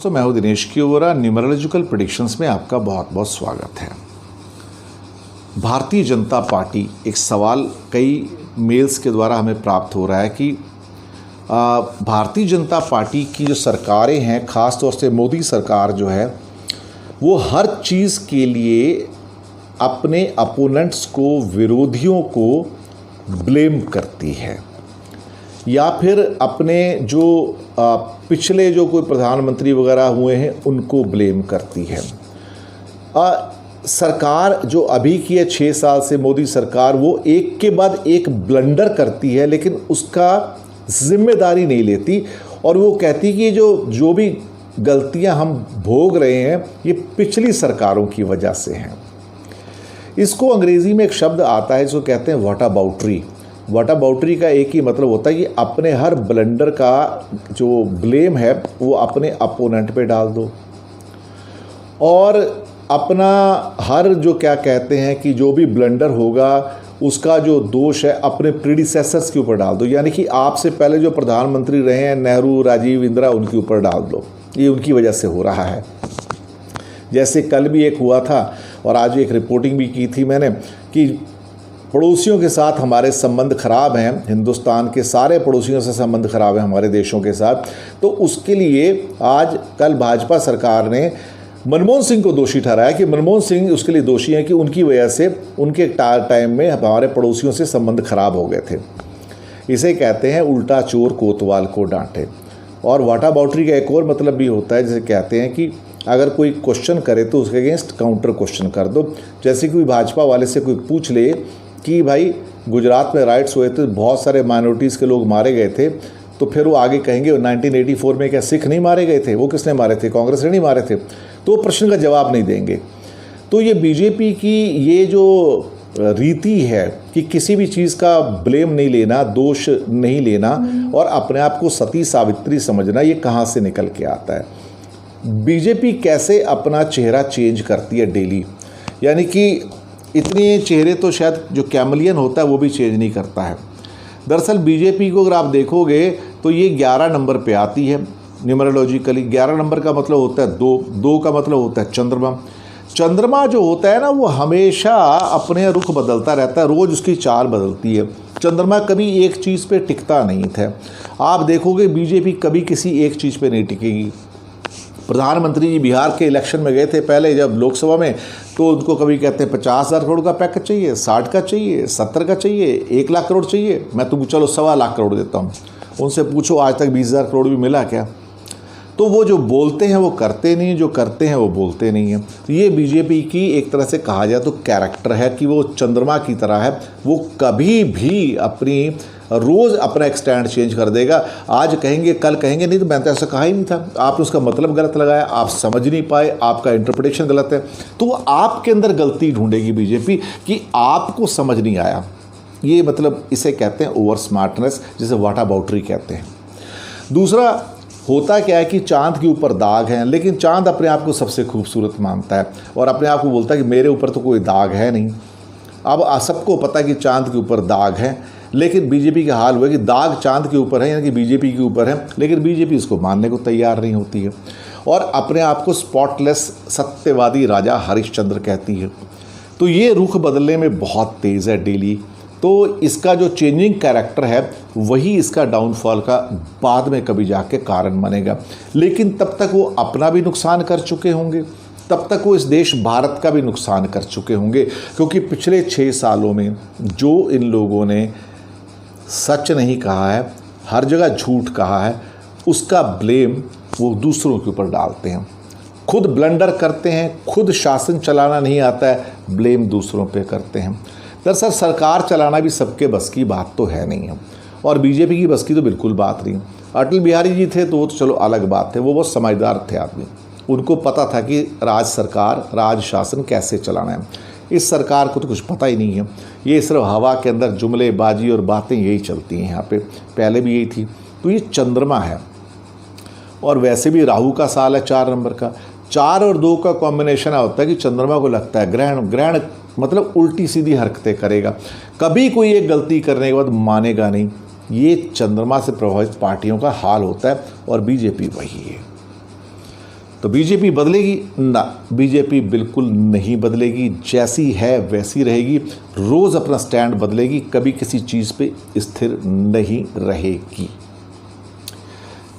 दोस्तों, मैं हूं दिनेश की ओरा। न्यूमरोलॉजिकल प्रेडिक्शंस में आपका बहुत बहुत स्वागत है। भारतीय जनता पार्टी, एक सवाल कई मेल्स के द्वारा हमें प्राप्त हो रहा है कि भारतीय जनता पार्टी की जो सरकारें हैं, ख़ास तौर से मोदी सरकार जो है, वो हर चीज़ के लिए अपने अपोनेंट्स को, विरोधियों को ब्लेम करती है, या फिर अपने जो पिछले जो कोई प्रधानमंत्री वगैरह हुए हैं उनको ब्लेम करती है। सरकार जो अभी की है 6 साल से मोदी सरकार, वो एक के बाद एक ब्लंडर करती है, लेकिन उसका जिम्मेदारी नहीं लेती और वो कहती कि जो भी गलतियां हम भोग रहे हैं ये पिछली सरकारों की वजह से हैं। इसको अंग्रेज़ी में एक शब्द आता है जिसको कहते हैं व्हाटअबाउटरी। व्हाटअबाउटरी का एक ही मतलब होता है कि अपने हर ब्लंडर का जो ब्लेम है वो अपने अपोनेंट पे डाल दो, और अपना हर जो क्या कहते हैं कि जो भी ब्लंडर होगा उसका जो दोष है अपने प्रीडिसेसर्स के ऊपर डाल दो, यानी कि आपसे पहले जो प्रधानमंत्री रहे हैं, नेहरू, राजीव, इंदिरा, उनके ऊपर डाल दो। ये उनकी वजह से हो रहा है। जैसे कल भी एक हुआ था और आज एक रिपोर्टिंग भी की थी मैंने कि पड़ोसियों के साथ हमारे संबंध खराब हैं, हिंदुस्तान के सारे पड़ोसियों से संबंध खराब है हमारे देशों के साथ। तो उसके लिए आज कल भाजपा सरकार ने मनमोहन सिंह को दोषी ठहराया कि मनमोहन सिंह उसके लिए दोषी हैं कि उनकी वजह से उनके टाइम में हमारे पड़ोसियों से संबंध खराब हो गए थे। इसे कहते हैं उल्टा चोर कोतवाल को डांटे। और व्हाटअबाउटरी का एक और मतलब भी होता है, जिसे कहते हैं कि अगर कोई क्वेश्चन करे तो उसके अगेंस्ट काउंटर क्वेश्चन कर दो। जैसे कोई भाजपा वाले से कोई पूछ ले कि भाई गुजरात में राइट्स हुए थे, बहुत सारे माइनॉरिटीज़ के लोग मारे गए थे, तो फिर वो आगे कहेंगे 1984 में क्या सिख नहीं मारे गए थे? वो किसने मारे थे? कांग्रेस ने नहीं मारे थे? तो प्रश्न का जवाब नहीं देंगे। तो ये बीजेपी की ये जो रीति है कि किसी भी चीज़ का ब्लेम नहीं लेना, दोष नहीं लेना और अपने आप को सती सावित्री समझना, ये कहाँ से निकल के आता है? बीजेपी कैसे अपना चेहरा चेंज करती है डेली, यानी कि इतने चेहरे तो शायद जो कैमलियन होता है वो भी चेंज नहीं करता है। दरअसल बीजेपी को अगर आप देखोगे तो ये 11 नंबर पे आती है न्यूमरोलॉजिकली। 11 नंबर का मतलब होता है दो का मतलब होता है चंद्रमा। चंद्रमा जो होता है ना, वो हमेशा अपने रुख बदलता रहता है, रोज़ उसकी चाल बदलती है। चंद्रमा कभी एक चीज़ पे टिकता नहीं था। आप देखोगे बीजेपी कभी किसी एक चीज़ पे नहीं टिकेगी। प्रधानमंत्री जी बिहार के इलेक्शन में गए थे पहले जब लोकसभा में, तो उनको कभी कहते हैं 50,000 करोड़ का पैकेज चाहिए, 60 का चाहिए, 70 का चाहिए, 1 लाख करोड़ चाहिए। मैं तुमको चलो 1.25 लाख करोड़ देता हूँ। उनसे पूछो आज तक 20,000 करोड़ भी मिला क्या? तो वो जो बोलते हैं वो करते नहीं, जो करते हैं वो बोलते नहीं हैं। तो ये बीजेपी की एक तरह से कहा जाए तो कैरेक्टर है कि वो चंद्रमा की तरह है। वो कभी भी अपनी रोज़ अपना एक स्टैंड चेंज कर देगा। आज कहेंगे, कल कहेंगे नहीं तो मैंने तो ऐसा कहा ही नहीं था, आपने उसका मतलब गलत लगाया, आप समझ नहीं पाए, आपका इंटरप्रिटेशन गलत है। तो वो आपके अंदर गलती ढूंढेगी बीजेपी कि आपको समझ नहीं आया। ये मतलब इसे कहते हैं ओवर स्मार्टनेस, जिसे व्हाटअबाउटरी कहते हैं। दूसरा होता क्या है कि चांद के ऊपर दाग हैं, लेकिन चांद अपने आप को सबसे खूबसूरत मानता है और अपने आप को बोलता है कि मेरे ऊपर तो कोई दाग है नहीं। अब सबको पता है कि चांद के ऊपर दाग है, लेकिन बीजेपी का हाल हुआ कि दाग चांद के ऊपर है, यानी कि बीजेपी के ऊपर है, लेकिन बीजेपी इसको मानने को तैयार नहीं होती है और अपने आप को स्पॉटलेस सत्यवादी राजा हरिश्चंद्र कहती है। तो ये रुख बदलने में बहुत तेज़ है डेली। तो इसका जो चेंजिंग कैरेक्टर है वही इसका डाउनफॉल का बाद में कभी जाके कारण बनेगा। लेकिन तब तक वो अपना भी नुकसान कर चुके होंगे, तब तक वो इस देश भारत का भी नुकसान कर चुके होंगे, क्योंकि पिछले 6 सालों में जो इन लोगों ने सच नहीं कहा है, हर जगह झूठ कहा है, उसका ब्लेम वो दूसरों के ऊपर डालते हैं। खुद ब्लंडर करते हैं, खुद शासन चलाना नहीं आता है, ब्लेम दूसरों पे करते हैं। दरअसल सरकार चलाना भी सबके बस की बात तो है नहीं है, और बीजेपी की बस की तो बिल्कुल बात नहीं। अटल बिहारी जी थे तो वो तो चलो अलग बात है, वो बहुत समझदार थे आदमी। उनको पता था कि राज सरकार, राज शासन कैसे चलाना है। इस सरकार को तो कुछ पता ही नहीं है। ये सिर्फ हवा के अंदर जुमलेबाजी और बातें यही चलती हैं यहाँ पे, पहले भी यही थी। तो ये चंद्रमा है और वैसे भी राहु का साल है 4 नंबर का। 4 और 2 का कॉम्बिनेशन होता है कि चंद्रमा को लगता है ग्रहण मतलब उल्टी सीधी हरकतें करेगा, कभी कोई एक गलती करने के बाद मानेगा नहीं। ये चंद्रमा से प्रभावित पार्टियों का हाल होता है और बीजेपी वही है। तो बीजेपी बदलेगी ना, बीजेपी बिल्कुल नहीं बदलेगी, जैसी है वैसी रहेगी, रोज़ अपना स्टैंड बदलेगी, कभी किसी चीज़ पे स्थिर नहीं रहेगी।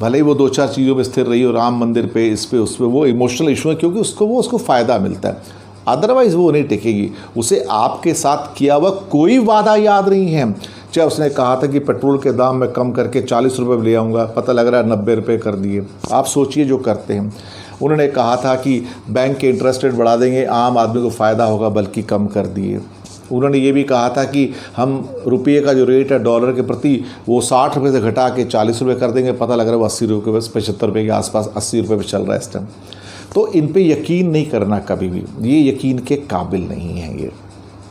भले ही वो 2-4 चीज़ों पे स्थिर रही हो, राम मंदिर पे, इस पे, उस पे, वो इमोशनल इशू है क्योंकि उसको फ़ायदा मिलता है, अदरवाइज़ वो नहीं टिकेगी। उसे आपके साथ किया हुआ कोई वादा याद नहीं है। चाहे उसने कहा था कि पेट्रोल के दाम में कम करके 40 रुपये ले आऊँगा, पता लग रहा है 90 रुपये कर दिए। आप सोचिए जो करते हैं। उन्होंने कहा था कि बैंक के इंटरेस्ट रेट बढ़ा देंगे, आम आदमी को फ़ायदा होगा, बल्कि कम कर दिए। उन्होंने ये भी कहा था कि हम रुपये का जो रेट है डॉलर के प्रति वो 60 रुपये से घटा के 40 रुपये कर देंगे, पता लग रहा है वो 80 रुपये बस 75 रुपये के आसपास 80 रुपये पे चल रहा है इस टाइम। तो इन पे यकीन नहीं करना कभी भी, ये यकीन के काबिल नहीं है। ये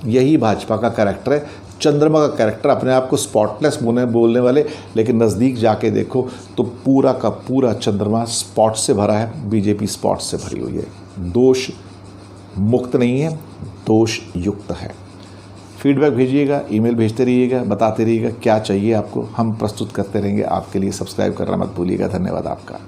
यही भाजपा का कैरेक्टर है, चंद्रमा का कैरेक्टर, अपने आप को स्पॉटलेस बोलने वाले, लेकिन नज़दीक जाके देखो तो पूरा का पूरा चंद्रमा स्पॉट से भरा है, बीजेपी स्पॉट से भरी हुई है। दोष मुक्त नहीं है, दोष युक्त है। फीडबैक भेजिएगा, ईमेल भेजते रहिएगा, बताते रहिएगा क्या चाहिए आपको, हम प्रस्तुत करते रहेंगे आपके लिए। सब्सक्राइब करना मत भूलिएगा। धन्यवाद आपका।